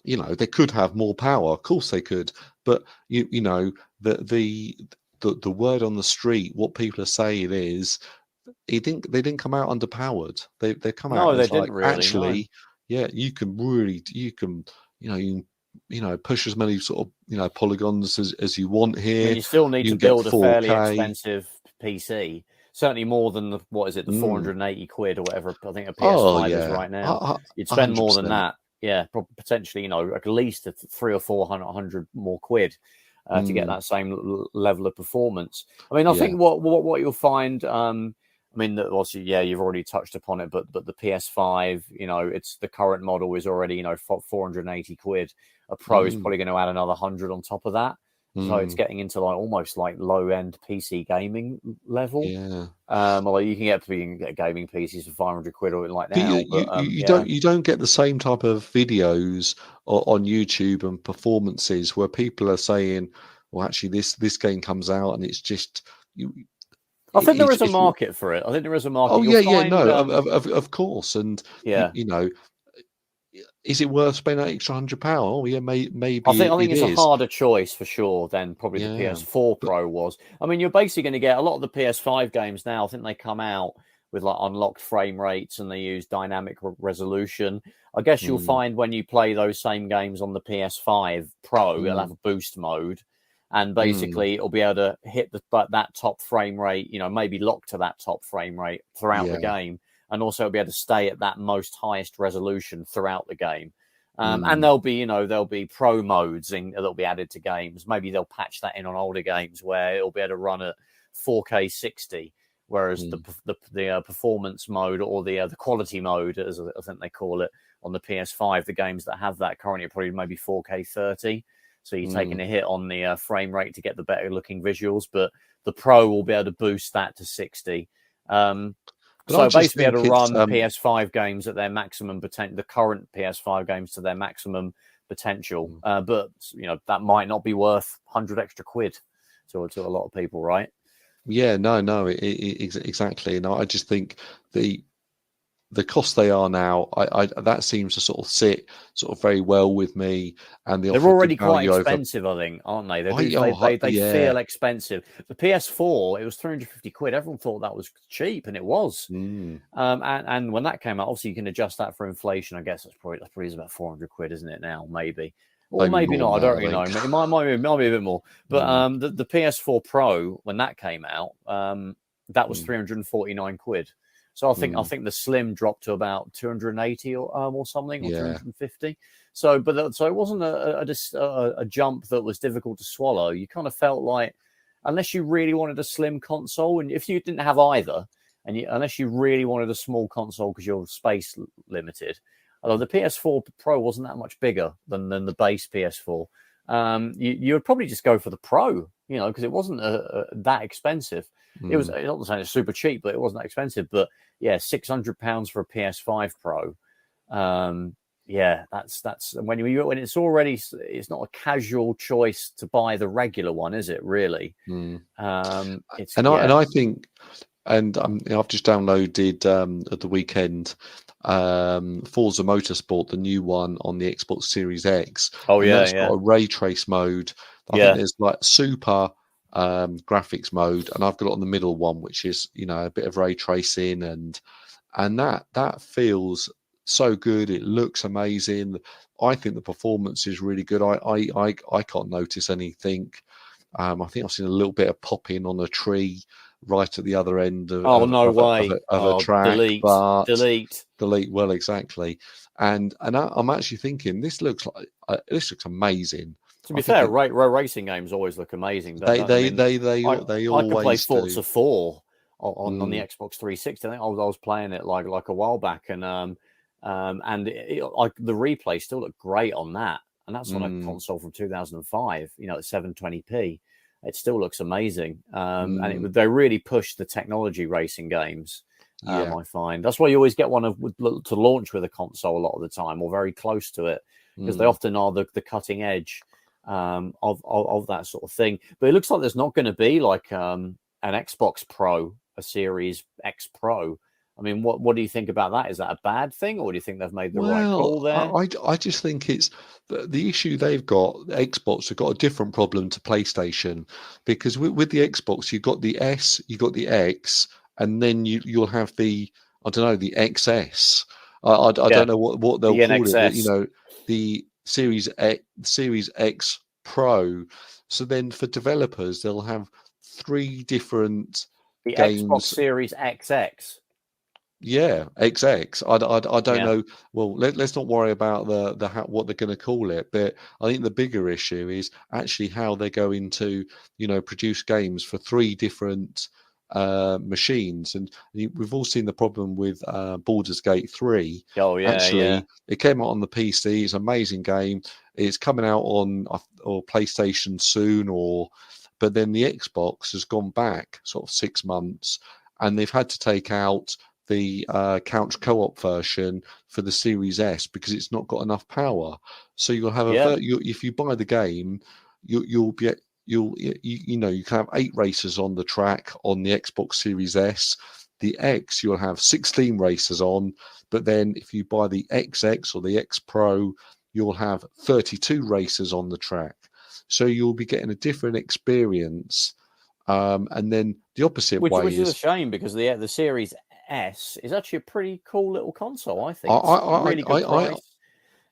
they could have more power. Of course they could. But the word on the street, what people are saying is, they didn't come out underpowered. They come out as like, really, actually, you can push as many sort of polygons as you want here. I mean, you still need to build a fairly expensive PC, certainly more than the 480 quid or whatever I think a PS5 is right now. You'd spend 100%. More than that, potentially, at least 300 or 400 more quid to get that same level of performance. I mean, I think what you'll find. I mean, obviously, you've already touched upon it, but the PS5, it's the current model is already, 480 quid. A Pro is probably going to add another 100 on top of that. So it's getting into almost like low end PC gaming level. Yeah. Although you can get gaming PCs for 500 quid or like now. You don't get the same type of videos on YouTube and performances where people are saying, well, actually, this game comes out and it's just I think there is a market for it. I think there is a market. Of course, and is it worth spending that extra £100? Oh, yeah, maybe. I think it's a harder choice for sure than probably the PS4 Pro was. I mean, you're basically going to get a lot of the PS5 games now. I think they come out with like unlocked frame rates and they use dynamic resolution. I guess you'll find when you play those same games on the PS5 Pro, it'll have a boost mode. And basically, it'll be able to hit that top frame rate, maybe lock to that top frame rate throughout the game. And also be able to stay at that most highest resolution throughout the game. And there'll be pro modes that'll be added to games. Maybe they'll patch that in on older games where it'll be able to run at 4K 60, whereas the performance mode or the quality mode, as I think they call it, on the PS5, the games that have that currently are probably maybe 4K 30. So you're taking a hit on the frame rate to get the better looking visuals, but the Pro will be able to boost that to 60. So basically able to run PS5 games at their maximum potential, the current PS5 games to their maximum potential. But, that might not be worth 100 extra quid to a lot of people, right? Yeah, no, exactly. And I just think the cost they are now, I that seems to sort of sit very well with me. And they're already quite expensive, I think, aren't they? They feel expensive. The PS4, it was 350 quid. Everyone thought that was cheap, and it was. And when that came out, obviously you can adjust that for inflation. I guess that's probably about 400 quid, isn't it now? Maybe. Or maybe not. I don't really know. It might be a bit more. But the PS4 Pro, when that came out, that was 349 quid. So I think the Slim dropped to about 280 or something, or 250. So it wasn't a jump that was difficult to swallow. You kind of felt like, unless you really wanted a slim console, and if you didn't have either, unless you really wanted a small console because you're space limited, although the PS4 Pro wasn't that much bigger than the base PS4, you would probably just go for the Pro, because it wasn't that expensive. It was, I'm not saying it's super cheap, but it wasn't that expensive. But yeah, £600 for a PS5 Pro. That's when it's already, it's not a casual choice to buy the regular one, is it? Really? I think, and I've just downloaded at the weekend Forza Motorsport, the new one on the Xbox Series X. That's got a ray trace mode. I think there's like super graphics mode, and I've got it on the middle one, which is a bit of ray tracing, and that feels so good. It looks amazing. I think the performance is really good. I can't notice anything. I think I've seen a little bit of popping on a tree right at the other end of, no way. A track. Delete. Well, exactly. And I'm actually thinking this looks amazing. To be fair, racing games always look amazing. They I could play always Forza do. 4 on the Xbox 360. I think I was playing it like a while back, and the replay still looked great on that, and that's on a console from 2005. You know, at 720p, it still looks amazing. And they really pushed the technology racing games. I find that's why you always get one to launch with a console a lot of the time, or very close to it, because they often are the cutting edge of that sort of thing. But it looks like there's not going to be like an Xbox Pro, a Series X Pro. I mean, what do you think about that? Is that a bad thing, or do you think they've made the right call there? I just think it's the issue they've got. Xbox have got a different problem to PlayStation, because with the Xbox, you've got the S, you've got the X, and then you'll have the the XS. I don't know what they'll call it. You know, the Series X Pro. So then for developers, they'll have 3 different games. Xbox Series XX. Yeah, XX. I don't know. Well, let's not worry about what they're going to call it. But I think the bigger issue is actually how they're going to, produce games for 3 different machines. And we've all seen the problem with Baldur's Gate 3. Oh yeah, actually, it came out on the PC. It's an amazing game. It's coming out on or PlayStation soon, but then the Xbox has gone back sort of 6 months, and they've had to take out the couch co-op version for the Series S because it's not got enough power. So you'll have if you buy the game, you can have 8 races on the track on the Xbox Series S. The X, you'll have 16 races on, but then if you buy the XX or the X Pro, you'll have 32 races on the track. So you'll be getting a different experience. And then the opposite way which is a shame, because the Series S is actually a pretty cool little console, I think. Really good price.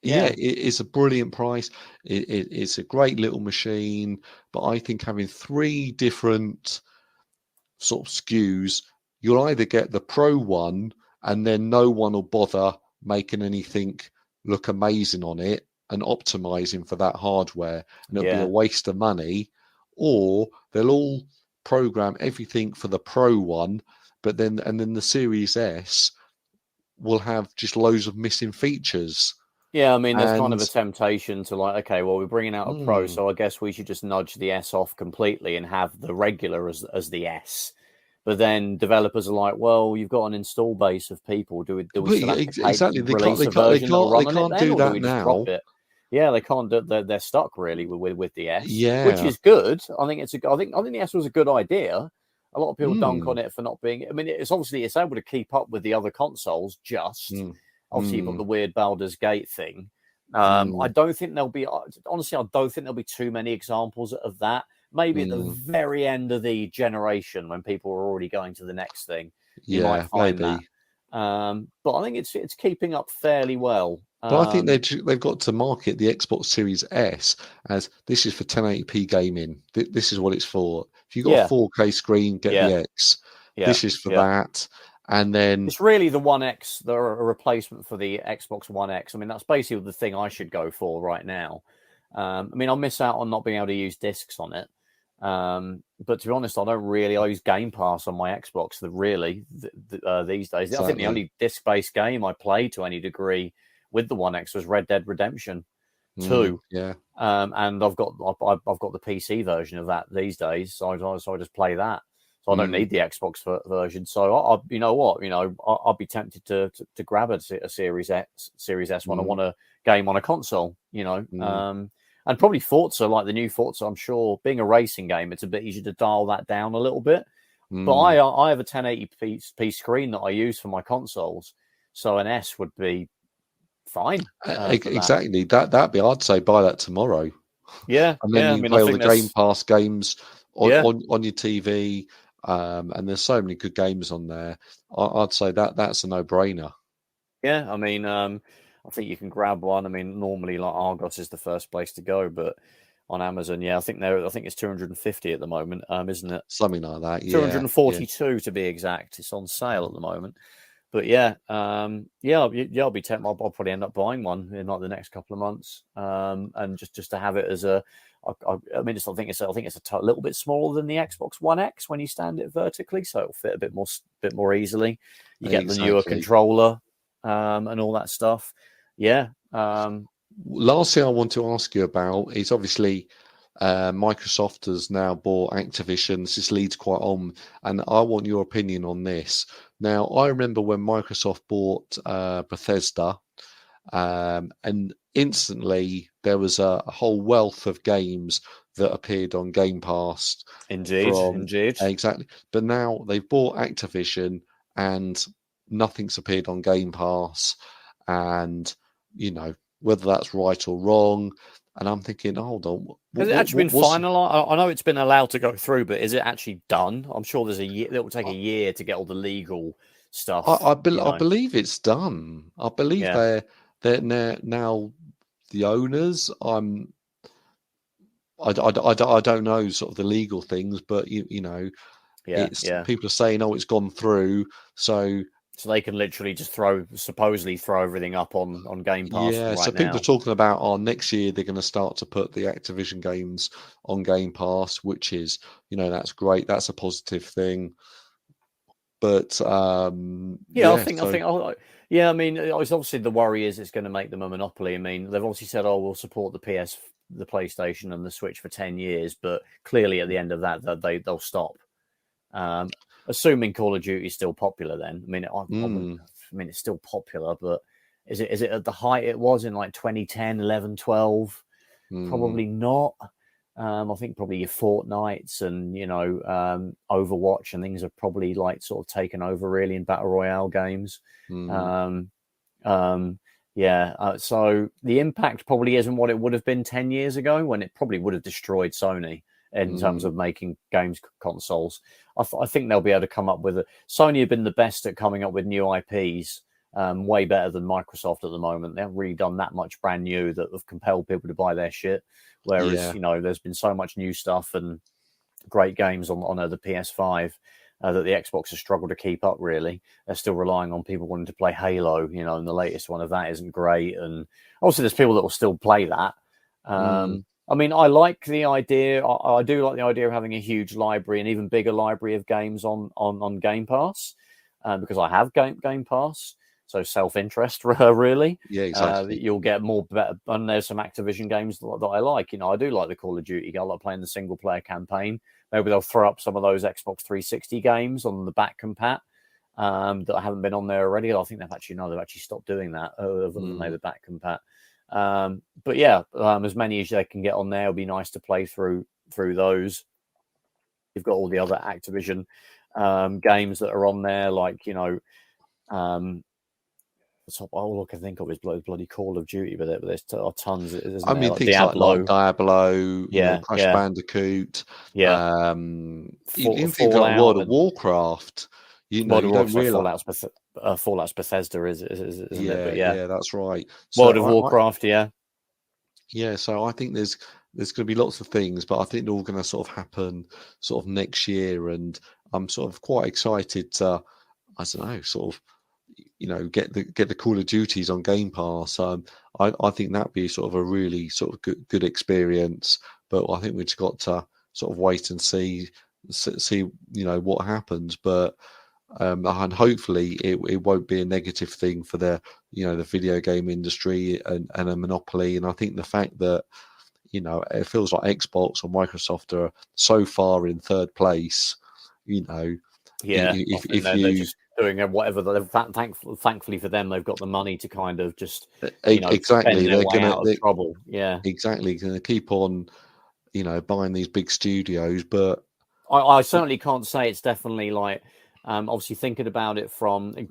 It is a brilliant price. It's a great little machine, but I think having 3 different sort of SKUs, you'll either get the Pro one and then no one will bother making anything look amazing on it and optimizing for that hardware, and it'll be a waste of money, or they'll all program everything for the Pro one, but then the Series S will have just loads of missing features. Yeah, I mean, there's kind of a temptation to okay, well, we're bringing out a Pro, so I guess we should just nudge the S off completely and have the regular as the S. But then developers are like, well, you've got an install base of people. Do we still have to exactly? They can't do that now. Yeah, they can't do. They're stuck really with the S. Yeah, which is good. I think I think the S was a good idea. A lot of people dunk on it for not being. I mean, it's able to keep up with the other consoles. Obviously, you've got the weird Baldur's Gate thing. I don't think there'll be. Honestly, I don't think there'll be too many examples of that. Maybe at the very end of the generation, when people are already going to the next thing, you might find that. But I think it's keeping up fairly well. But I think they've got to market the Xbox Series S as this is for 1080p gaming. This is what it's for. If you've got a 4K screen, get the X. This is for that. And then it's really the One X, a replacement for the Xbox One X. I mean, that's basically the thing I should go for right now. I mean, I'll miss out on not being able to use discs on it. But to be honest, I use Game Pass on my Xbox these days. Exactly. I think the only disc-based game I played to any degree with the One X was Red Dead Redemption 2. And I've got the PC version of that these days, so I just play that. So I don't need the Xbox version. So you know what? I'll be tempted to grab a Series S when I want a game on a console. And probably Forza, like the new Forza, I'm sure, being a racing game, it's a bit easier to dial that down a little bit. But I have a 1080p screen that I use for my consoles, so an S would be fine. Exactly. I'd say buy that tomorrow. Yeah. And then you play all the Game Pass games on your TV. And there's so many good games on there. I'd say that's a no-brainer. Yeah, I mean, I think you can grab one. I mean, normally like Argos is the first place to go, but on Amazon, I think it's 250 at the moment, isn't it? Something like that. Yeah. 242 to be exact. It's on sale at the moment. But I'll be tempted. I'll probably end up buying one in like the next couple of months, and just to have it as a. I mean, I think it's a little bit smaller than the Xbox One X when you stand it vertically, so it'll fit a bit more easily. You get the newer controller, and all that stuff. Yeah. Last thing I want to ask you about is obviously Microsoft has now bought Activision. This leads quite on, and I want your opinion on this. Now, I remember when Microsoft bought Bethesda, and instantly there was a whole wealth of games that appeared on Game Pass. Indeed. Exactly. But now they've bought Activision and nothing's appeared on Game Pass. And, whether that's right or wrong. And I'm thinking, hold on. Has it actually been finalized? I know it's been allowed to go through, but is it actually done? I'm sure there's a year. It will take a year to get all the legal stuff. I believe it's done. I believe they're now the owners. I don't know sort of the legal things, but people are saying, it's gone through, so they can literally just supposedly throw everything up on Game Pass. Yeah, so people are talking about next year they're going to start to put the Activision games on Game Pass, which is that's great. That's a positive thing. But I mean, it's obviously the worry is it's going to make them a monopoly. I mean, they've obviously said, we'll support the PlayStation and the Switch for 10 years, but clearly at the end of that, they'll stop. Assuming Call of Duty is still popular, then it's still popular, but is it at the height it was in like 2010, 11, 12? Probably not. I think probably your Fortnites and Overwatch and things are probably like sort of taken over really in battle royale games. So the impact probably isn't what it would have been 10 years ago when it probably would have destroyed Sony in terms of making games consoles. I think they'll be able to come up with Sony have been the best at coming up with new IPs, way better than Microsoft at the moment. They haven't really done that much brand new that have compelled people to buy their shit. Whereas, there's been so much new stuff and great games on the PS5 that the Xbox has struggled to keep up, really. They're still relying on people wanting to play Halo, and the latest one of that isn't great. And obviously there's people that will still play that. I mean, I like the idea. I do like the idea of having a huge library, an even bigger library of games on Game Pass, because I have Game Pass. So self-interest, really. Yeah, exactly. You'll get better. And there's some Activision games that I like. I do like the Call of Duty. I like playing the single-player campaign. Maybe they'll throw up some of those Xbox 360 games on the back compat that I haven't been on there already. I think they've actually stopped doing that other than maybe the back compat. As many as they can get on there, it'll be nice to play through those. You've got all the other Activision games that are on there, like all I can think of is bloody Call of Duty, but there's tons. Things like Diablo, Crash Bandicoot, even things like World of Warcraft. Fallout's Bethesda, isn't it? But yeah, that's right. World of Warcraft, yeah. So I think there's going to be lots of things, but I think they're all going to sort of happen sort of next year, and I'm sort of quite excited to, I don't know, sort of, get the Call of Duties on Game Pass. I think that'd be sort of a really sort of good experience, but I think we've just got to sort of wait and see what happens. But and hopefully it won't be a negative thing for the video game industry and a monopoly. And I think the fact that it feels like Xbox or Microsoft are so far in third place, if they're just doing whatever. Thankfully for them, they've got the money to kind of just exactly. They're going out of trouble. Yeah, exactly. Going to keep on, buying these big studios, but I certainly can't say it's definitely like. Obviously, thinking about it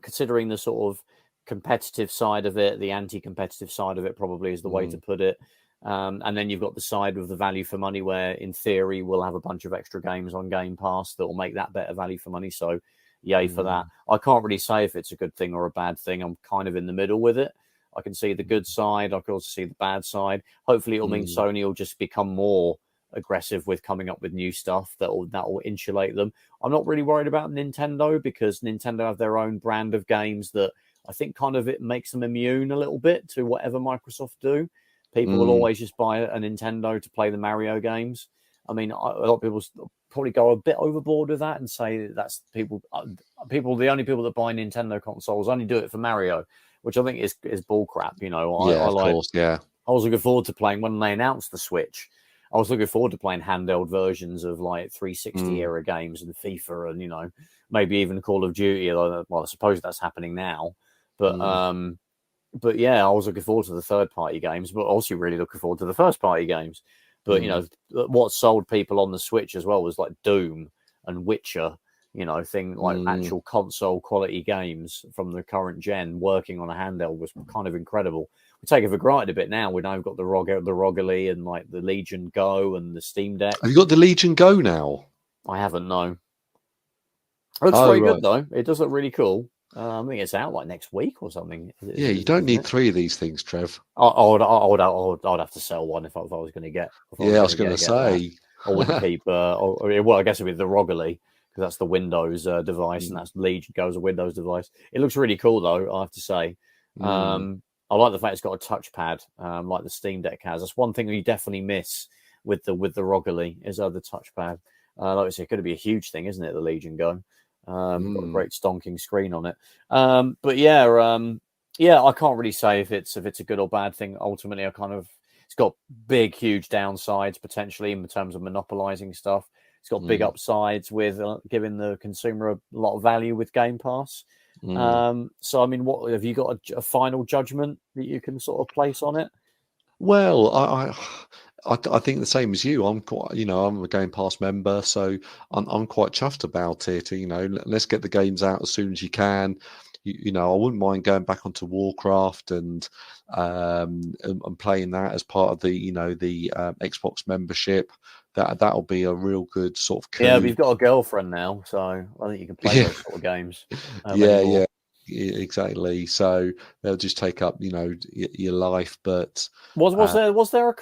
considering the sort of competitive side of it, the anti-competitive side of it probably is the way to put it. And then you've got the side of the value for money where, in theory, we'll have a bunch of extra games on Game Pass that will make that better value for money. So yay for that. I can't really say if it's a good thing or a bad thing. I'm kind of in the middle with it. I can see the good side. I can also see the bad side. Hopefully, it'll mean Sony will just become more aggressive with coming up with new stuff that will insulate them. I'm not really worried about Nintendo because Nintendo have their own brand of games that I think kind of it makes them immune a little bit to whatever Microsoft do. People will always just buy a Nintendo to play the Mario games. I mean, a lot of people probably go a bit overboard with that and say that's people. The only people that buy Nintendo consoles only do it for Mario, which I think is bullcrap. You know, of course, yeah. I was looking forward to playing when they announced the Switch. I was looking forward to playing handheld versions of like 360 era games and FIFA and, you know, maybe even Call of Duty. Well, I suppose that's happening now. But yeah, I was looking forward to the third party games, but also really looking forward to the first party games. But, you know, what sold people on the Switch as well was like Doom and Witcher, you know, actual console quality games from the current gen working on a handheld was kind of incredible. We take it for granted a bit now. We know we've got the Roggally and like the Legion Go and the Steam Deck. Have you got the Legion Go now? I haven't, no. It looks very good though. It does look really cool. I think it's out like next week or something. You don't need 3 of these things, Trev. I'd have to sell one if I was going to get. I was going to say. I wouldn't keep. Well, I guess it would be the Roggally because that's the Windows device, and that's Legion Go as a Windows device. It looks really cool though. I have to say. I like the fact it's got a touchpad, like the Steam Deck has. That's one thing you definitely miss with the Roggally is the touchpad. Like I said, it could be a huge thing, isn't it? The Legion Go, got a great stonking screen on it. But yeah, I can't really say if it's a good or bad thing. Ultimately, it's got big, huge downsides potentially in terms of monopolizing stuff. It's got big upsides with giving the consumer a lot of value with Game Pass. So I mean, what have you got a final judgment that you can sort of place on it? Well, I think the same as you. I'm I'm a Game Pass member, so I'm quite chuffed about it. You know, let's get the games out as soon as you can. You know, I wouldn't mind going back onto Warcraft and playing that as part of the Xbox membership. That'll be a real good sort of coup. Yeah, but you've got a girlfriend now, so I think you can play those sort of games. Yeah, exactly. So they'll just take up, your life. But was there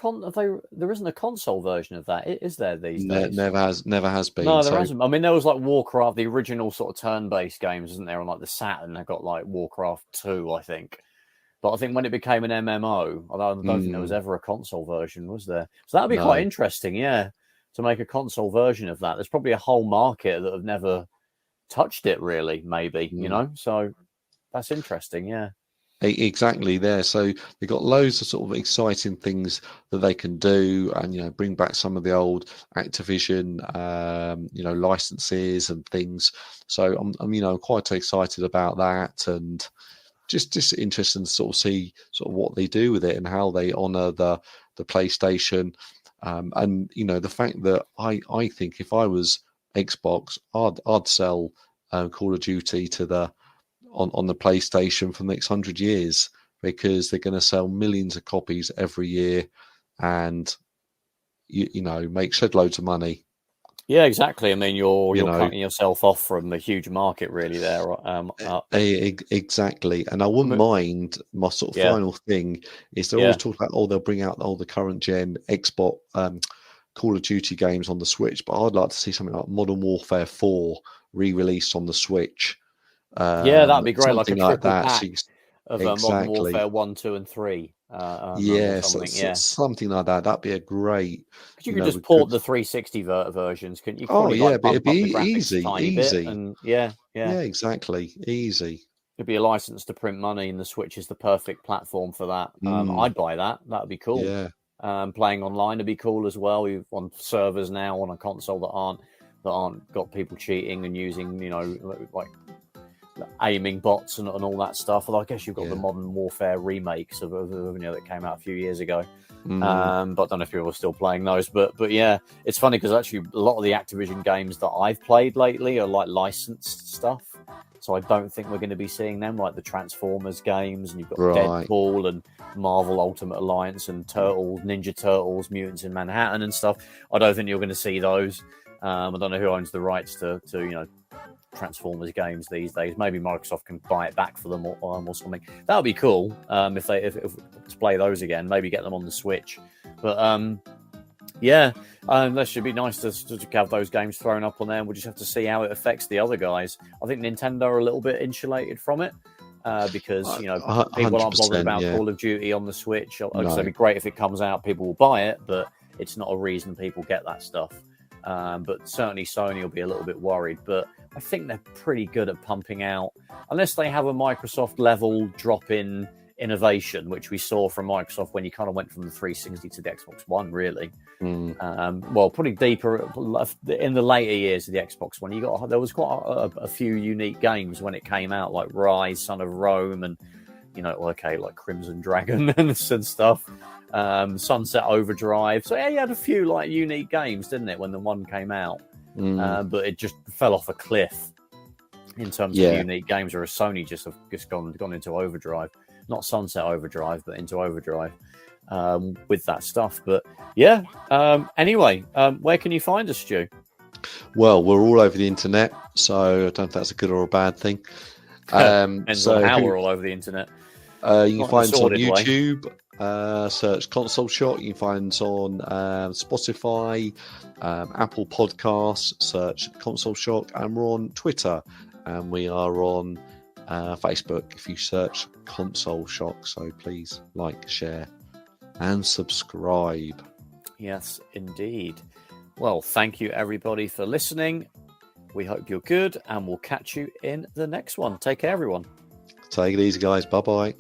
there isn't a console version of that, is there these days? Never has been. No, there hasn't. I mean, there was like Warcraft, the original sort of turn-based games, isn't there? On like the Saturn, they got like Warcraft 2, I think. But I think when it became an MMO, I don't think there was ever a console version, was there? So that'd be quite interesting, yeah, to make a console version of that. There's probably a whole market that have never touched it, really, maybe, So that's interesting, yeah. Exactly there. So they've got loads of sort of exciting things that they can do and, bring back some of the old Activision, licenses and things. So I'm quite excited about that and just interesting to sort of see sort of what they do with it and how they honor the PlayStation. And the fact that I think if I was Xbox, I'd sell Call of Duty to on the PlayStation for the next 100 years because they're going to sell millions of copies every year and make shed loads of money. Yeah, exactly. I mean, you're cutting yourself off from a huge market, really. There, exactly. And I wouldn't mind. My sort of final thing is they're always talking about, they'll bring out all the current gen Xbox Call of Duty games on the Switch, but I'd like to see something like Modern Warfare 4 re-released on the Switch. That'd be great, like a triple pack of exactly. Modern Warfare 1, 2, and 3. Something like that. That'd be a great. Because you could just port the 360 versions, couldn't you? But it'd be easy. Yeah, exactly, easy. It'd be a license to print money, and the Switch is the perfect platform for that. I'd buy that. That'd be cool. Yeah. Playing online would be cool as well. You've on servers now on a console that aren't got people cheating and using, like aiming bots and all that stuff. Well, I guess you've got the Modern Warfare remakes of that came out a few years ago. But I don't know if people are still playing those. But yeah, it's funny because actually a lot of the Activision games that I've played lately are like licensed stuff. So I don't think we're going to be seeing them, like the Transformers games, and you've got Deadpool and Marvel Ultimate Alliance and Ninja Turtles, Mutants in Manhattan and stuff. I don't think you're going to see those. I don't know who owns the rights to Transformers games these days. Maybe Microsoft can buy it back for them or something. That would be cool if to play those again. Maybe get them on the Switch. But that should be nice to have those games thrown up on there. And we'll just have to see how it affects the other guys. I think Nintendo are a little bit insulated from it. Because people aren't bothered about Call of Duty on the Switch. So it'd be great if it comes out, people will buy it, but it's not a reason people get that stuff. But certainly Sony will be a little bit worried. But I think they're pretty good at pumping out, unless they have a Microsoft level drop in innovation, which we saw from Microsoft when you kind of went from the 360 to the Xbox One, really. Probably deeper in the later years of the Xbox One. There was quite a few unique games when it came out, like Rise, Son of Rome, and like Crimson Dragon and stuff. Sunset Overdrive. So you had a few like unique games, didn't it, when the one came out? But it just fell off a cliff in terms of unique games, whereas Sony just gone into overdrive. Not Sunset Overdrive, but into overdrive with that stuff. But anyway, where can you find us, Stu? Well, we're all over the internet, so I don't know if that's a good or a bad thing. Depends on how we're all over the internet. You can find us on YouTube. Search Console Shock. You can find us on Spotify, Apple Podcasts. Search Console Shock, and we're on Twitter, and we are on Facebook if you search Console Shock. So please like, share, and subscribe. Yes, indeed. Well, thank you everybody for listening. We hope you're good, and we'll catch you in the next one. Take care, everyone. Take it easy, guys. Bye-bye.